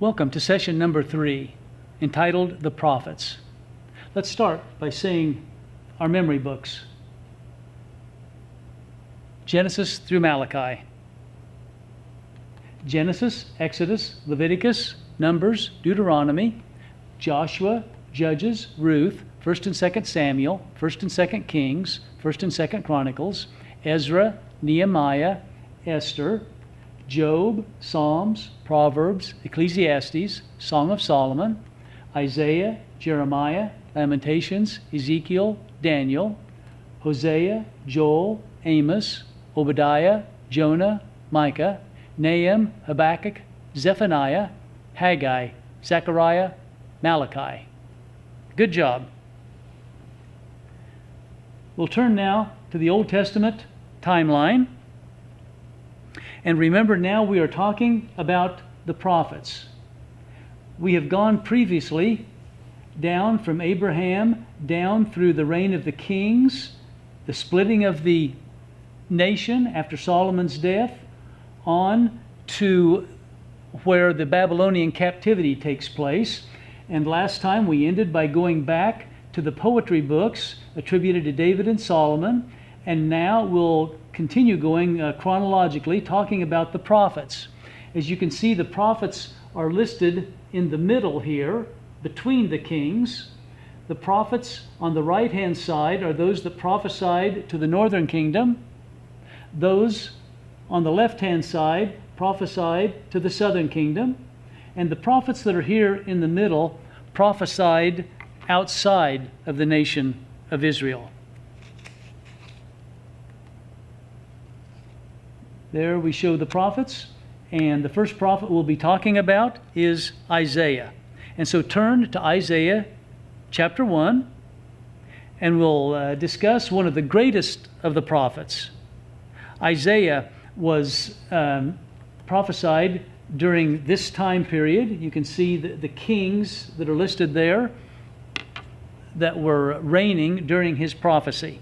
Welcome to session number 3, entitled The Prophets. Let's start by saying our memory books. Genesis through Malachi. Genesis, Exodus, Leviticus, Numbers, Deuteronomy, Joshua, Judges, Ruth, 1st and 2nd Samuel, 1st and 2nd Kings, 1st and 2nd Chronicles, Ezra, Nehemiah, Esther, Job, Psalms, Proverbs, Ecclesiastes, Song of Solomon, Isaiah, Jeremiah, Lamentations, Ezekiel, Daniel, Hosea, Joel, Amos, Obadiah, Jonah, Micah, Nahum, Habakkuk, Zephaniah, Haggai, Zechariah, Malachi. Good job. We'll turn now to the Old Testament timeline. And remember, now we are talking about the prophets. We have gone previously down from Abraham, down through the reign of the kings, the splitting of the nation after Solomon's death, on to where the Babylonian captivity takes place. And last time we ended by going back to the poetry books attributed to David and Solomon. And now we'll continue going chronologically, talking about the prophets. As you can see, the prophets are listed in the middle here, between the kings. The prophets on the right-hand side are those that prophesied to the northern kingdom. Those on the left-hand side prophesied to the southern kingdom. And the prophets that are here in the middle prophesied outside of the nation of Israel. There we show the prophets, and the first prophet we'll be talking about is Isaiah. And so turn to Isaiah chapter 1, and we'll discuss one of the greatest of the prophets. Isaiah was prophesied during this time period. You can see the kings that are listed there that were reigning during his prophecy.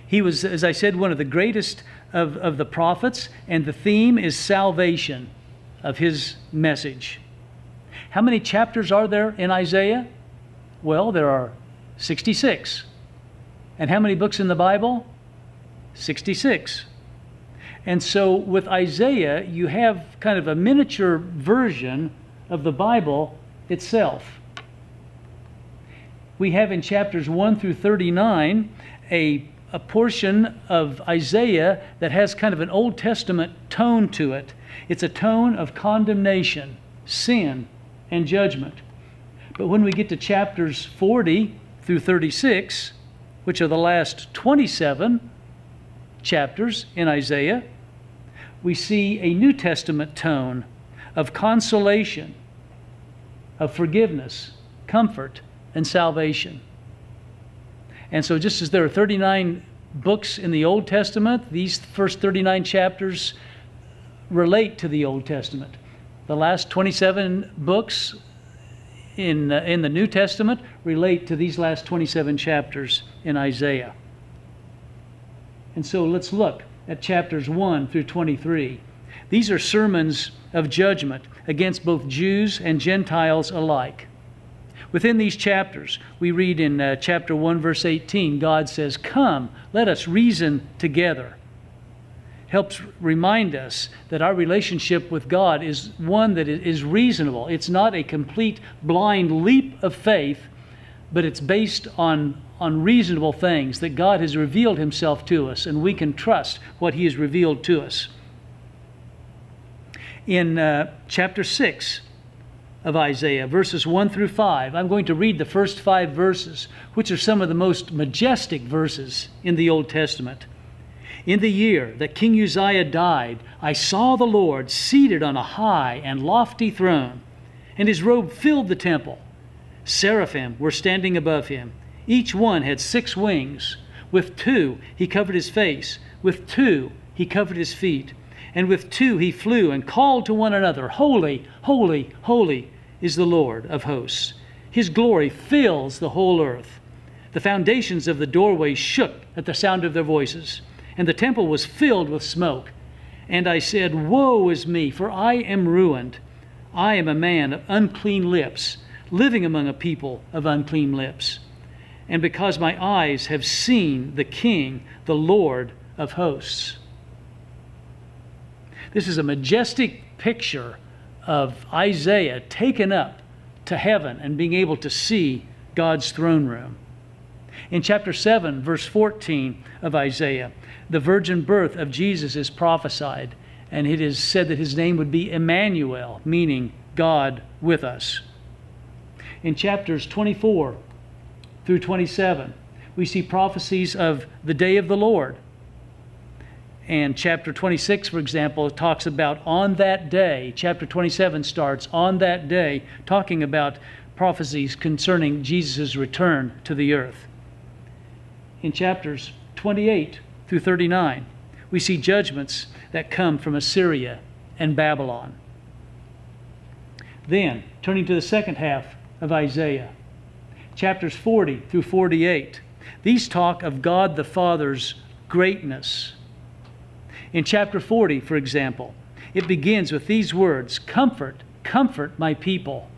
He was, as I said, one of the greatest of the prophets, and the theme is salvation of his message. How many chapters are there in Isaiah? Well, there are 66. And how many books in the Bible? 66. And so with Isaiah, you have kind of a miniature version of the Bible itself. We have in chapters 1 through 39 a portion of Isaiah that has kind of an Old Testament tone to it. It's a tone of condemnation, sin, and judgment. But when we get to chapters 40 through 36, which are the last 27 chapters in Isaiah, we see a New Testament tone of consolation, of forgiveness, comfort, and salvation. And so just as there are 39 books in the Old Testament, these first 39 chapters relate to the Old Testament. The last 27 books in the New Testament relate to these last 27 chapters in Isaiah. And so let's look at chapters 1 through 23. These are sermons of judgment against both Jews and Gentiles alike. Within these chapters, we read in chapter 1, verse 18, God says, "Come, let us reason together." Helps remind us that our relationship with God is one that is reasonable. It's not a complete blind leap of faith, but it's based on reasonable things, that God has revealed himself to us, and we can trust what he has revealed to us. In chapter 6, of Isaiah, verses 1 through 5. I'm going to read the first 5 verses, which are some of the most majestic verses in the Old Testament. "In the year that King Uzziah died, I saw the Lord seated on a high and lofty throne, and his robe filled the temple. Seraphim were standing above him. Each one had 6 wings. With 2 he covered his face, with 2 he covered his feet, and with 2 he flew and called to one another, 'Holy, holy, holy is the Lord of hosts. His glory fills the whole earth.' The foundations of the doorway shook at the sound of their voices, and the temple was filled with smoke. And I said, Woe is me, for I am ruined. I am a man of unclean lips, living among a people of unclean lips. And because my eyes have seen the King, the Lord of hosts. This is a majestic picture of Isaiah taken up to heaven and being able to see God's throne room. In chapter 7, verse 14 of Isaiah, the virgin birth of Jesus is prophesied, and it is said that his name would be Emmanuel, meaning God with us. In chapters 24 through 27, we see prophecies of the day of the Lord. And chapter 26, for example, talks about on that day. Chapter 27 starts on that day, talking about prophecies concerning Jesus' return to the earth. In chapters 28 through 39, we see judgments that come from Assyria and Babylon. Then, turning to the second half of Isaiah, chapters 40 through 48, these talk of God the Father's greatness. In chapter 40, for example, it begins with these words, Comfort, comfort my people.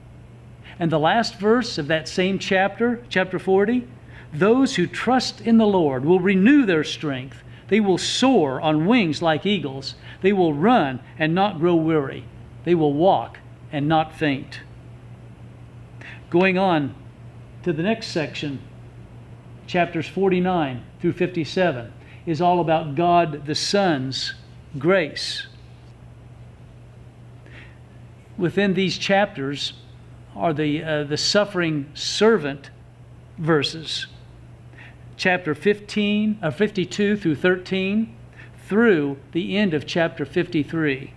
And the last verse of that same chapter, chapter 40, those who trust in the Lord will renew their strength. They will soar on wings like eagles. They will run and not grow weary. They will walk and not faint. Going on to the next section, chapters 49 through 57, is all about God the Son's grace. Within these chapters are the suffering servant verses. Chapter 52 through 13 through the end of chapter 53.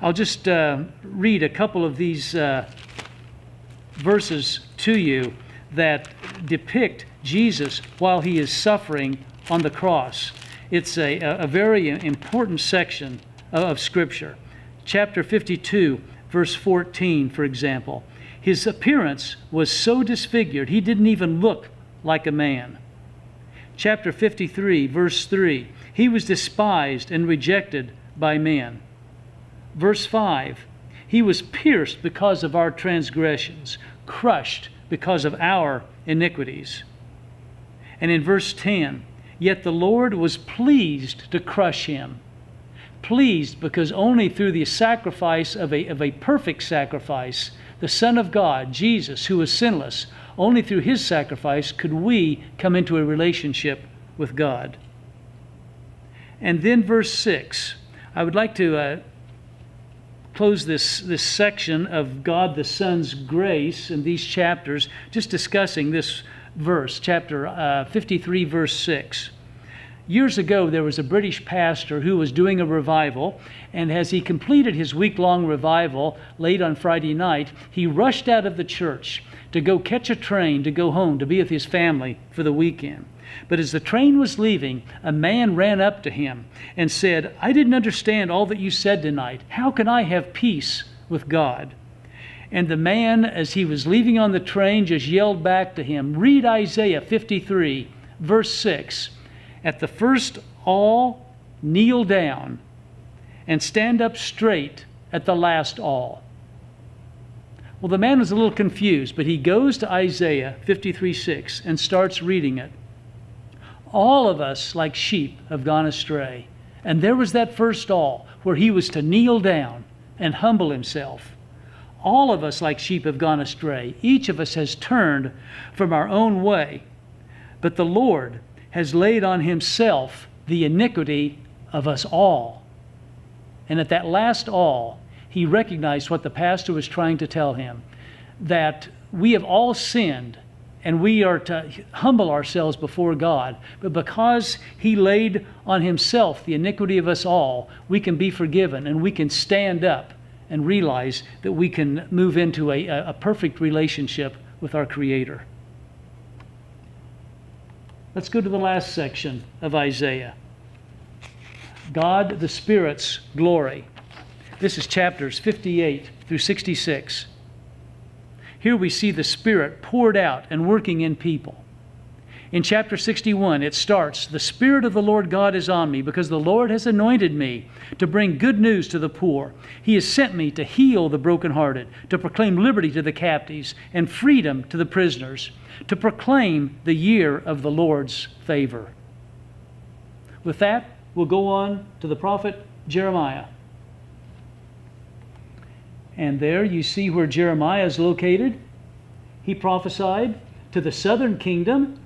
I'll just read a couple of these verses to you that depict Jesus while he is suffering on the cross. It's a very important section of Scripture. Chapter 52, verse 14, for example. His appearance was so disfigured, he didn't even look like a man. Chapter 53, verse 3, he was despised and rejected by men. Verse 5, he was pierced because of our transgressions, crushed because of our iniquities. And in verse 10, yet the Lord was pleased to crush him. Pleased because only through the sacrifice of a perfect sacrifice, the Son of God, Jesus, who was sinless, only through his sacrifice could we come into a relationship with God. And then verse 6, I would like to close this section of God the Son's grace in these chapters, just discussing this verse, chapter 53, verse 6. Years ago, there was a British pastor who was doing a revival, and as he completed his week-long revival late on Friday night, he rushed out of the church to go catch a train to go home to be with his family for the weekend. But as the train was leaving, a man ran up to him and said, I didn't understand all that you said tonight. How can I have peace with God? And the man, as he was leaving on the train, just yelled back to him, read Isaiah 53, verse 6. At the first all, kneel down, and stand up straight at the last all. Well, the man was a little confused, but he goes to Isaiah 53:6 and starts reading it. All of us, like sheep, have gone astray. And there was that first all, where he was to kneel down and humble himself. All of us, like sheep, have gone astray. Each of us has turned from our own way. But the Lord has laid on himself the iniquity of us all. And at that last all, he recognized what the pastor was trying to tell him, that we have all sinned and we are to humble ourselves before God. But because he laid on himself the iniquity of us all, we can be forgiven and we can stand up and realize that we can move into a perfect relationship with our Creator. Let's go to the last section of Isaiah. God the Spirit's glory. This is chapters 58 through 66. Here we see the Spirit poured out and working in people. In chapter 61, it starts, "The Spirit of the Lord God is on me, because the Lord has anointed me to bring good news to the poor. He has sent me to heal the brokenhearted, to proclaim liberty to the captives, and freedom to the prisoners, to proclaim the year of the Lord's favor." With that, we'll go on to the prophet Jeremiah. And there you see where Jeremiah is located. He prophesied to the southern kingdom,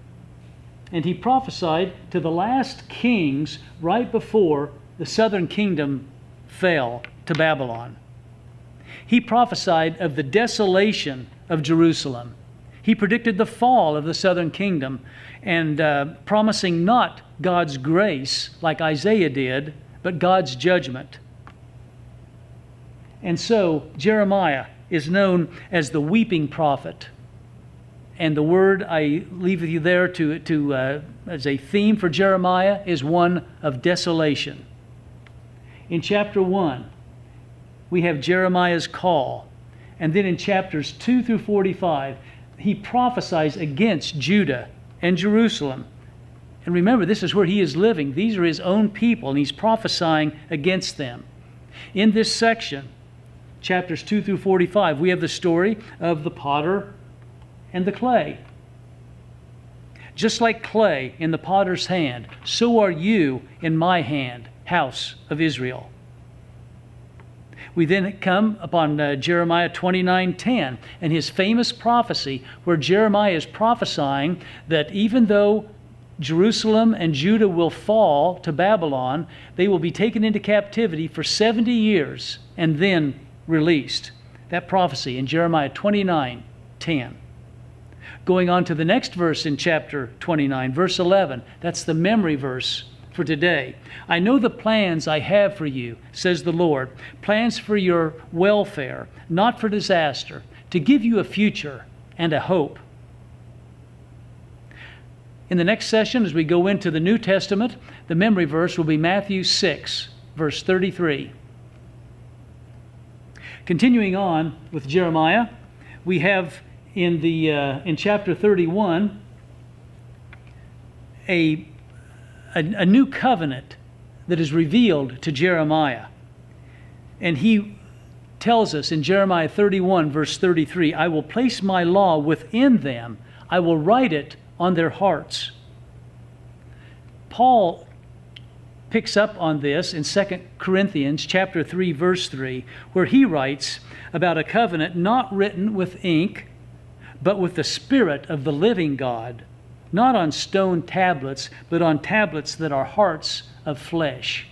and he prophesied to the last kings right before the southern kingdom fell to Babylon. He prophesied of the desolation of Jerusalem. He predicted the fall of the southern kingdom, and promising not God's grace like Isaiah did, but God's judgment. And so Jeremiah is known as the weeping prophet. And the word I leave with you there as a theme for Jeremiah is one of desolation. In chapter 1, we have Jeremiah's call. And then in chapters 2 through 45, he prophesies against Judah and Jerusalem. And remember, this is where he is living. These are his own people, and he's prophesying against them. In this section, chapters 2 through 45, we have the story of the potter and the clay. Just like clay in the potter's hand, so are you in my hand, house of Israel. We then come upon Jeremiah 29:10 and his famous prophecy, where Jeremiah is prophesying that even though Jerusalem and Judah will fall to Babylon, they will be taken into captivity for 70 years and then released. That prophecy in Jeremiah 29:10. Going on to the next verse in chapter 29, verse 11. That's the memory verse for today. "I know the plans I have for you, says the Lord, plans for your welfare, not for disaster, to give you a future and a hope." In the next session, as we go into the New Testament, the memory verse will be Matthew 6, verse 33. Continuing on with Jeremiah, we have in chapter 31 a new covenant that is revealed to Jeremiah. And he tells us in Jeremiah 31, verse 33, "I will place my law within them. I will write it on their hearts." Paul picks up on this in 2 Corinthians chapter 3, verse 3, where he writes about a covenant not written with ink, but with the Spirit of the living God, not on stone tablets, but on tablets that are hearts of flesh.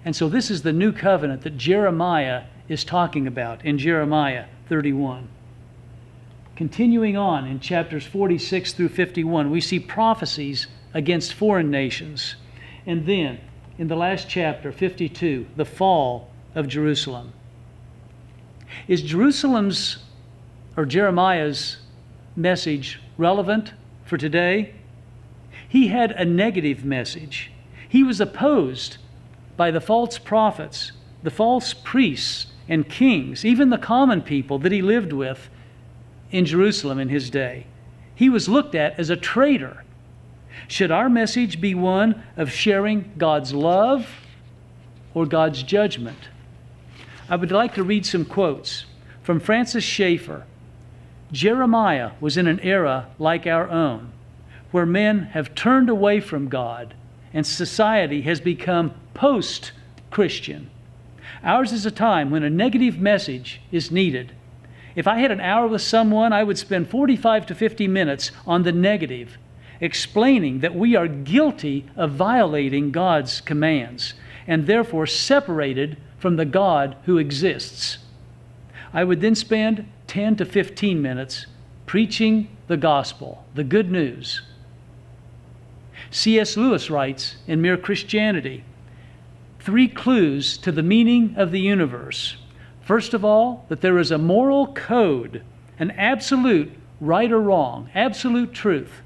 And so this is the new covenant that Jeremiah is talking about in Jeremiah 31. Continuing on in chapters 46 through 51, we see prophecies against foreign nations. And then, in the last chapter, 52, the fall of Jerusalem. Is Jeremiah's message relevant for today? He had a negative message. He was opposed by the false prophets, the false priests and kings, even the common people that he lived with in Jerusalem in his day. He was looked at as a traitor. Should our message be one of sharing God's love or God's judgment? I would like to read some quotes from Francis Schaeffer. "Jeremiah was in an era like our own, where men have turned away from God and society has become post-Christian. Ours is a time when a negative message is needed. If I had an hour with someone, I would spend 45 to 50 minutes on the negative, explaining that we are guilty of violating God's commands and therefore separated from the God who exists. I would then spend 10 to 15 minutes preaching the gospel, the good news." C.S. Lewis writes in Mere Christianity, 3 clues to the meaning of the universe. First of all, that there is a moral code, an absolute right or wrong, absolute truth.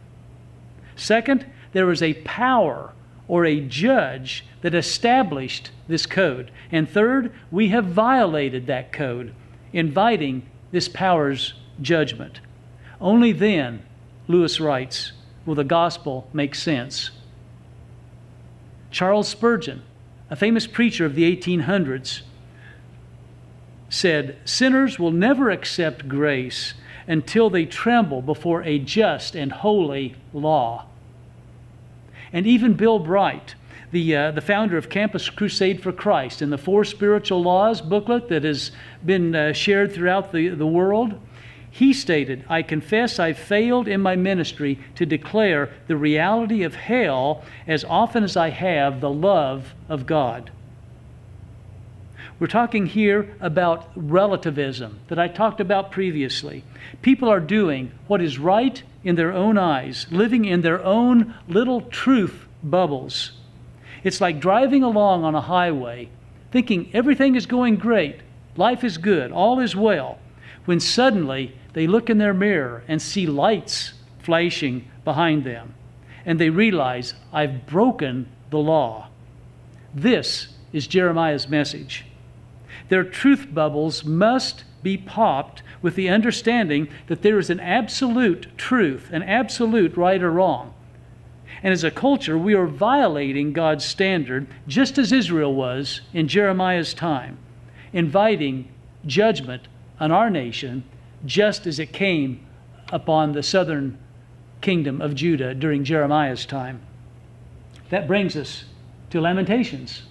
Second, there is a power or a judge that established this code. And third, we have violated that code, inviting this power's judgment. Only then, Lewis writes, will the gospel make sense. Charles Spurgeon, a famous preacher of the 1800s, said, "Sinners will never accept grace until they tremble before a just and holy law." And even Bill Bright, the founder of Campus Crusade for Christ, in the Four Spiritual Laws booklet that has been shared throughout the world, he stated, "I confess I failed in my ministry to declare the reality of hell as often as I have the love of God." We're talking here about relativism that I talked about previously. People are doing what is right in their own eyes, living in their own little truth bubbles. It's like driving along on a highway, thinking everything is going great, life is good, all is well, when suddenly they look in their mirror and see lights flashing behind them, and they realize, I've broken the law. This is Jeremiah's message. Their truth bubbles must be popped with the understanding that there is an absolute truth, an absolute right or wrong. And as a culture, we are violating God's standard, just as Israel was in Jeremiah's time, inviting judgment on our nation, just as it came upon the southern kingdom of Judah during Jeremiah's time. That brings us to Lamentations.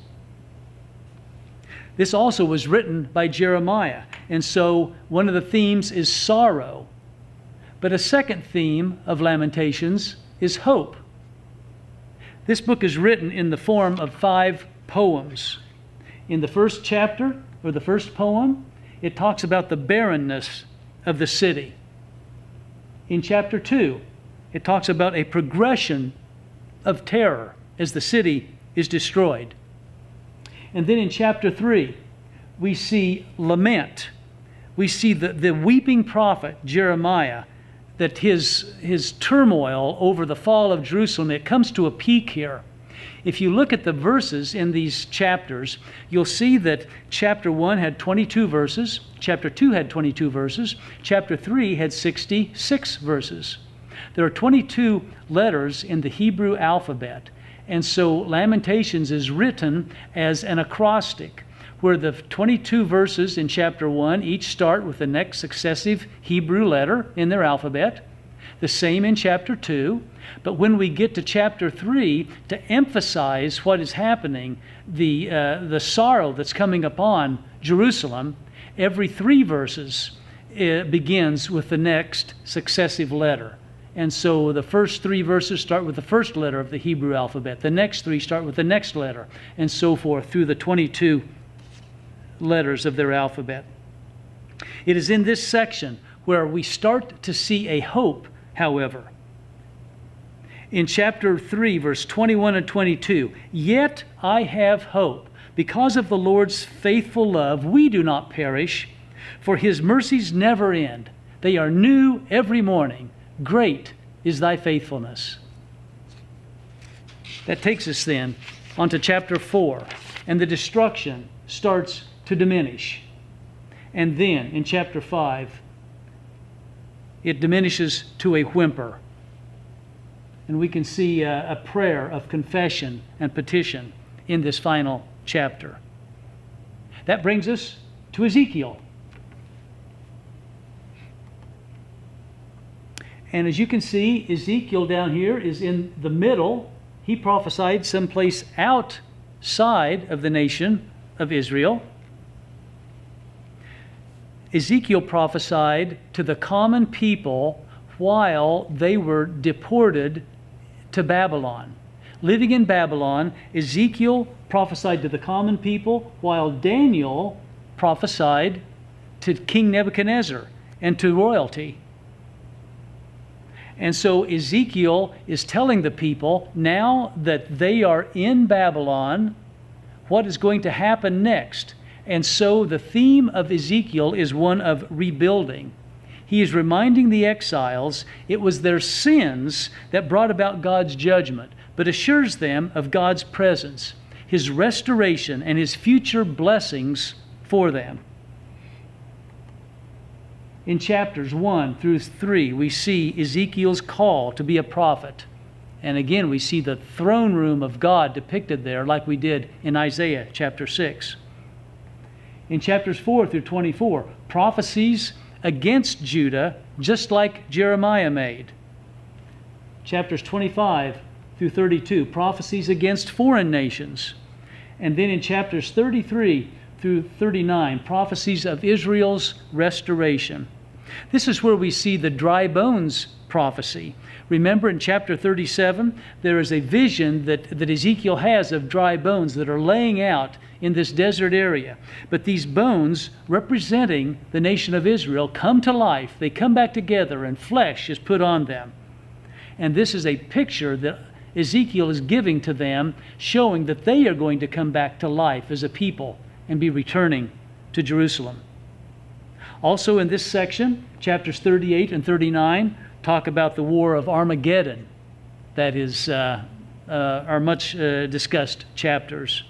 This also was written by Jeremiah, and so one of the themes is sorrow. But a second theme of Lamentations is hope. This book is written in the form of 5 poems. In the first chapter, or the first poem, it talks about the barrenness of the city. In chapter 2, it talks about a progression of terror as the city is destroyed. And then in chapter 3, we see lament. We see the weeping prophet Jeremiah, that his turmoil over the fall of Jerusalem, it comes to a peak here. If you look at the verses in these chapters, you'll see that chapter 1 had 22 verses, chapter 2 had 22 verses, chapter 3 had 66 verses. There are 22 letters in the Hebrew alphabet. And so Lamentations is written as an acrostic, where the 22 verses in chapter 1 each start with the next successive Hebrew letter in their alphabet. The same in chapter 2. But when we get to chapter 3, to emphasize what is happening, the sorrow that's coming upon Jerusalem, every 3 verses begins with the next successive letter. And so the first 3 verses start with the first letter of the Hebrew alphabet. The next 3 start with the next letter, and so forth through the 22 letters of their alphabet. It is in this section where we start to see a hope, however. In chapter 3, verse 21 and 22, "Yet I have hope. Because of the Lord's faithful love, we do not perish, for his mercies never end. They are new every morning. Great is thy faithfulness." That takes us then onto chapter 4, and the destruction starts to diminish. And then in chapter 5, it diminishes to a whimper. And we can see a prayer of confession and petition in this final chapter. That brings us to Ezekiel. And as you can see, Ezekiel down here is in the middle. He prophesied someplace outside of the nation of Israel. Ezekiel prophesied to the common people while they were deported to Babylon. Living in Babylon, Ezekiel prophesied to the common people while Daniel prophesied to King Nebuchadnezzar and to royalty. And so Ezekiel is telling the people, now that they are in Babylon, what is going to happen next. And so the theme of Ezekiel is one of rebuilding. He is reminding the exiles it was their sins that brought about God's judgment, but assures them of God's presence, his restoration, and his future blessings for them. In chapters 1 through 3, we see Ezekiel's call to be a prophet. And again, we see the throne room of God depicted there like we did in Isaiah chapter 6. In chapters 4 through 24, prophecies against Judah, just like Jeremiah made. Chapters 25 through 32, prophecies against foreign nations. And then in chapters 33 through 39, prophecies of Israel's restoration. This is where we see the dry bones prophecy. Remember in chapter 37, there is a vision that Ezekiel has of dry bones that are laying out in this desert area. But these bones, representing the nation of Israel, come to life. They come back together and flesh is put on them. And this is a picture that Ezekiel is giving to them, showing that they are going to come back to life as a people and be returning to Jerusalem. Also in this section, chapters 38 and 39 talk about the war of Armageddon. That is are much discussed chapters.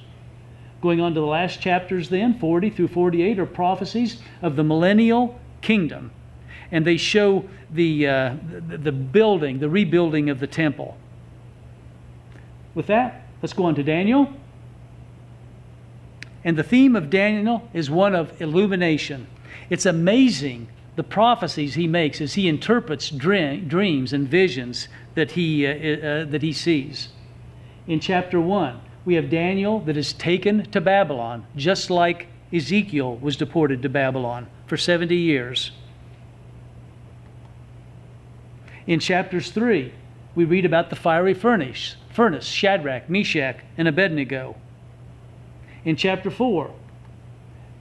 Going on to the last chapters then, 40 through 48, are prophecies of the millennial kingdom. And they show the building, the rebuilding of the temple. With that, let's go on to Daniel. And the theme of Daniel is one of illumination. It's amazing the prophecies he makes as he interprets dreams and visions that he sees. In chapter 1, we have Daniel that is taken to Babylon, just like Ezekiel was deported to Babylon for 70 years. In chapters 3, we read about the fiery furnace, Shadrach, Meshach, and Abednego. In chapter 4,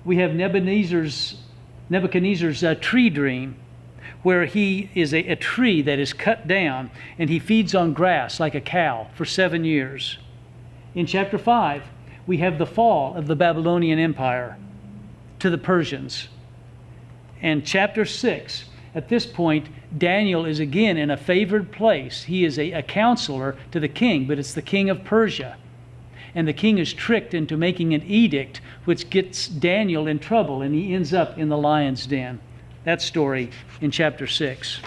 we have Nebuchadnezzar's tree dream, where he is a tree that is cut down, and he feeds on grass like a cow for 7 years. In chapter 5, we have the fall of the Babylonian Empire to the Persians. And chapter 6, at this point, Daniel is again in a favored place. He is a counselor to the king, but it's the king of Persia. And the king is tricked into making an edict which gets Daniel in trouble, and he ends up in the lion's den. That story in chapter 6.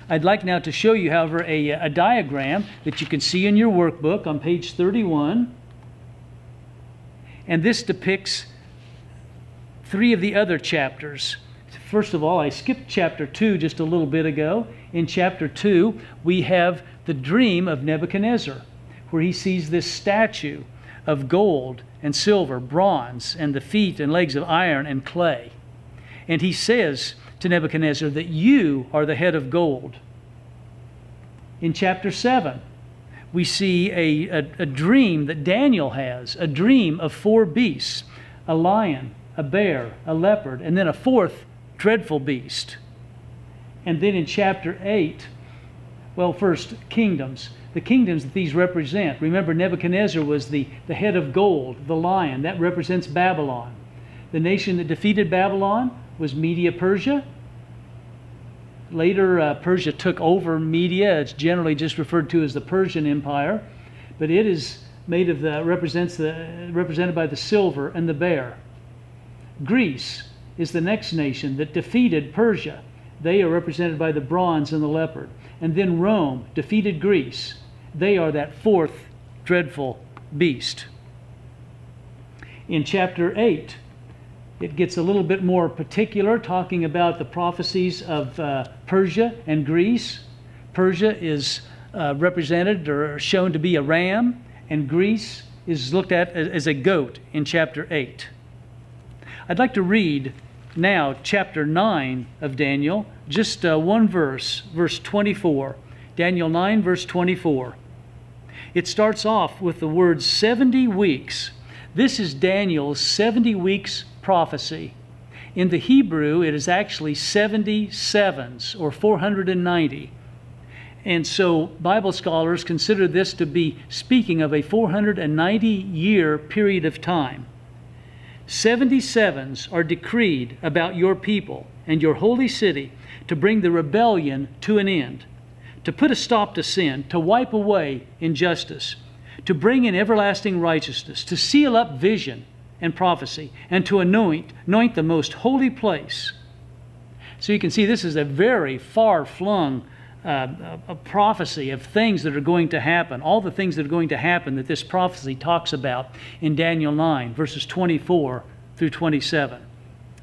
I'd like now to show you, however, a diagram that you can see in your workbook on page 31. And this depicts 3 of the other chapters. First of all, I skipped chapter 2 just a little bit ago. In chapter 2, we have the dream of Nebuchadnezzar, where he sees this statue of gold and silver, bronze, and the feet and legs of iron and clay. And he says to Nebuchadnezzar that you are the head of gold. In chapter 7, we see a dream that Daniel has, a dream of 4 beasts, a lion, a bear, a leopard, and then a 4th dreadful beast. And then in chapter 8, well, first, kingdoms. The kingdoms that these represent. Remember, Nebuchadnezzar was the head of gold, the lion. That represents Babylon. The nation that defeated Babylon was Media Persia. Later, Persia took over Media. It's generally just referred to as the Persian Empire. But it is made of represented by the silver and the bear. Greece is the next nation that defeated Persia. They are represented by the bronze and the leopard. And then Rome defeated Greece. They are that 4th dreadful beast. In chapter 8, it gets a little bit more particular, talking about the prophecies of Persia and Greece. Persia is represented or shown to be a ram, and Greece is looked at as a goat in chapter 8. I'd like to read now chapter 9 of Daniel, just one verse, verse 24. Daniel 9, verse 24. It starts off with the words 70 weeks. This is Daniel's 70 weeks prophecy. In the Hebrew, it is actually 70 sevens, or 490. And so Bible scholars consider this to be speaking of a 490-year period of time. 70 sevens are decreed about your people and your holy city to bring the rebellion to an end, to put a stop to sin, to wipe away injustice, to bring in everlasting righteousness, to seal up vision and prophecy, and to anoint the most holy place. So you can see this is a very far-flung a prophecy of things that are going to happen, all the things that are going to happen that this prophecy talks about in Daniel 9, verses 24 through 27,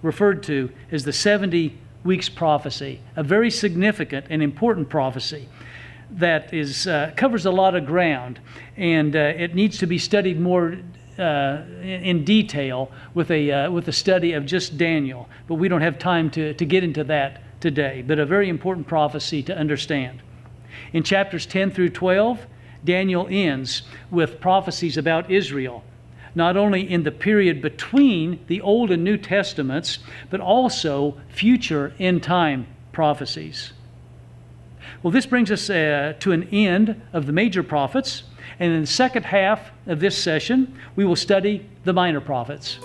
referred to as the 70 weeks prophecy, a very significant and important prophecy that covers a lot of ground, and it needs to be studied more in detail with a study of just Daniel. But we don't have time to get into that today. But a very important prophecy to understand. In chapters 10 through 12, Daniel ends with prophecies about Israel, not only in the period between the Old and New Testaments, but also future end-time prophecies. Well, this brings us to an end of the major prophets, and in the second half of this session, we will study the minor prophets.